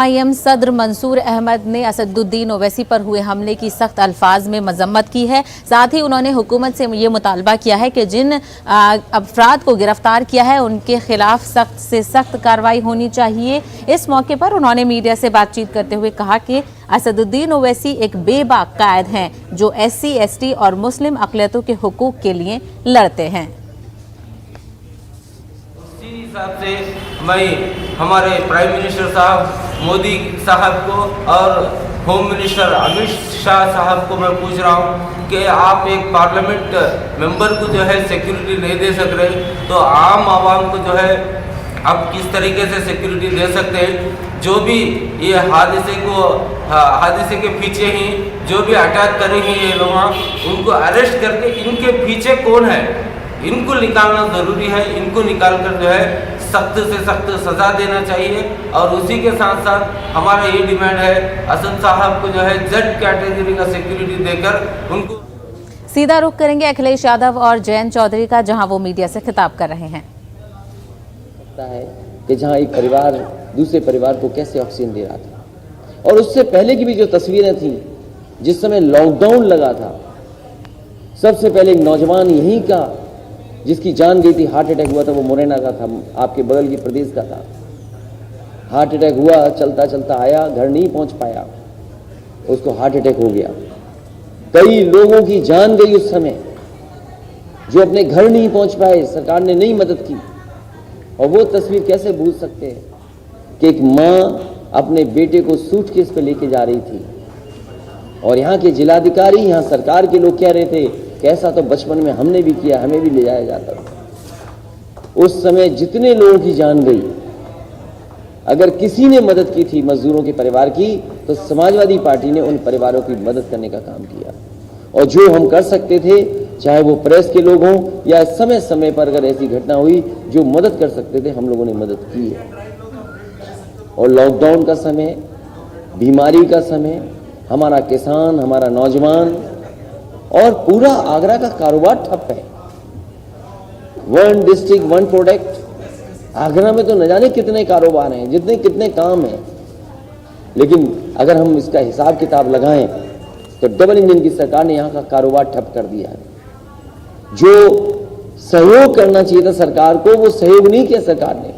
IM सदर मंसूर अहमद ने असदुद्दीन ओवैसी पर हुए हमले की सख्त अल्फाज में मजम्मत की है। साथ ही उन्होंने हुकूमत से ये मुतालबा किया है कि जिन अफराद को गिरफ्तार किया है उनके खिलाफ सख्त से सख्त कार्रवाई होनी चाहिए। इस मौके पर उन्होंने मीडिया से बातचीत करते हुए कहा कि असदुद्दीन ओवैसी एक बेबाक कायद हैं जो SC, ST और मुस्लिम अक़लियतों के हुकूक के लिए लड़ते हैं। हिसाब से मैं हमारे प्राइम मिनिस्टर साहब मोदी साहब को और होम मिनिस्टर अमित शाह साहब को मैं पूछ रहा हूँ कि आप एक पार्लियामेंट मेंबर को जो है सिक्योरिटी नहीं दे सक रहे, तो आम आवाम को जो है आप किस तरीके से सिक्योरिटी दे सकते हैं। जो भी ये हादसे के पीछे ही जो भी अटैक करेंगे ये लोग, उनको अरेस्ट करके इनके पीछे कौन है इनको निकालना ज़रूरी है। इनको निकाल कर जो है सख्त से सख्त सज़ा देना चाहिए। और उसी के साथ साथ हमारा ये डिमांड है असद साहब को जो है Z कैटेगरी का सिक्योरिटी देकर उनको। सीधा रुख करेंगे अखिलेश यादव और जयंत चौधरी का, जहां वो मीडिया से खिताब कर रहे हैं। है कि जहां एक परिवार दूसरे परिवार को कैसे ऑक्सीजन दे रहा था, और उससे पहले की भी जो तस्वीरें थी जिस समय लॉकडाउन लगा था, सबसे पहले एक नौजवान यहीं का जिसकी जान गई थी, हार्ट अटैक हुआ था, वो मुरैना का था, आपके बगल के प्रदेश का था। हार्ट अटैक हुआ, चलता चलता आया, घर नहीं पहुंच पाया, उसको हार्ट अटैक हो गया। कई लोगों की जान गई उस समय जो अपने घर नहीं पहुंच पाए, सरकार ने नहीं मदद की। और वो तस्वीर कैसे भूल सकते हैं कि एक माँ अपने बेटे को सूटकेस पे लेके जा रही थी, और यहाँ के जिलाधिकारी, यहाँ सरकार के लोग कह रहे थे कि ऐसा तो बचपन में हमने भी किया, हमें भी ले जाया जाता था। उस समय जितने लोगों की जान गई, अगर किसी ने मदद की थी मजदूरों के परिवार की, तो समाजवादी पार्टी ने उन परिवारों की मदद करने का काम किया। और जो हम कर सकते थे, चाहे वो प्रेस के लोग हों या समय समय पर अगर ऐसी घटना हुई, जो मदद कर सकते थे हम लोगों ने मदद की है। और लॉकडाउन का समय, बीमारी का समय, हमारा किसान, हमारा नौजवान और पूरा आगरा का कारोबार ठप है। 1 डिस्ट्रिक्ट 1 प्रोडक्ट, आगरा में तो न जाने कितने कारोबार हैं, कितने काम हैं। लेकिन अगर हम इसका हिसाब किताब लगाएं तो डबल इंजन की सरकार ने यहाँ का कारोबार ठप कर दिया है। जो सहयोग करना चाहिए था सरकार को, वो सहयोग नहीं किया सरकार ने।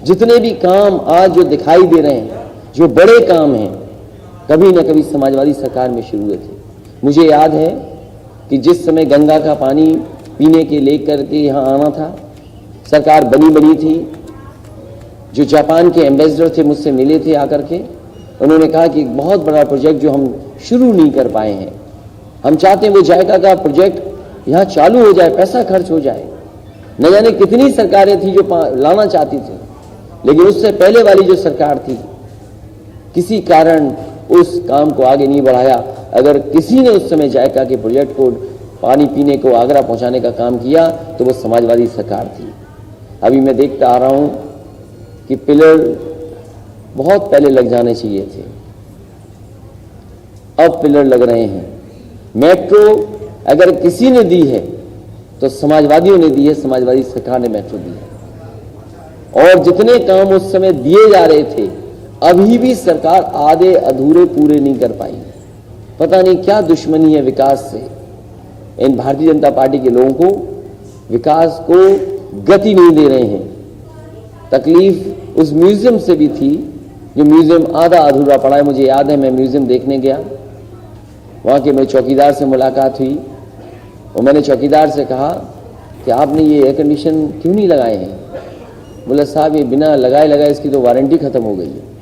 जितने भी काम आज जो दिखाई दे रहे हैं, जो बड़े काम हैं, कभी न कभी समाजवादी सरकार में शुरू हुए थे। मुझे याद है कि जिस समय गंगा का पानी पीने के लेकर के यहाँ आना था, सरकार बनी थी। जो जापान के एम्बेसडर थे मुझसे मिले थे आकर के, उन्होंने कहा कि एक बहुत बड़ा प्रोजेक्ट जो हम शुरू नहीं कर पाए हैं, हम चाहते हैं वो जायका का प्रोजेक्ट यहाँ चालू हो जाए, पैसा खर्च हो जाए। न जाने कितनी सरकारें थी जो लाना चाहती थी, लेकिन उससे पहले वाली जो सरकार थी किसी कारण उस काम को आगे नहीं बढ़ाया। अगर किसी ने उस समय जायका के प्रोजेक्ट को, पानी पीने को आगरा पहुंचाने का काम किया, तो वो समाजवादी सरकार थी। अभी मैं देखता आ रहा हूं कि पिलर बहुत पहले लग जाने चाहिए थे, अब पिलर लग रहे हैं। मेट्रो अगर किसी ने दी है तो समाजवादियों ने दी है, समाजवादी सरकार ने मेट्रो दी है। और जितने काम उस समय दिए जा रहे थे, अभी भी सरकार आधे अधूरे पूरे नहीं कर पाई। पता नहीं क्या दुश्मनी है विकास से। इन भारतीय जनता पार्टी के लोगों को विकास को गति नहीं दे रहे हैं। तकलीफ उस म्यूजियम से भी थी, जो म्यूजियम आधा अधूरा पड़ा है। मुझे याद है, मैं म्यूजियम देखने गया, वहाँ के मेरे चौकीदार से मुलाकात हुई, और मैंने चौकीदार से कहा कि आपने ये एयर कंडीशन क्यों नहीं लगाए हैं? बोला साहब ये बिना लगाए इसकी तो वारंटी खत्म हो गई है।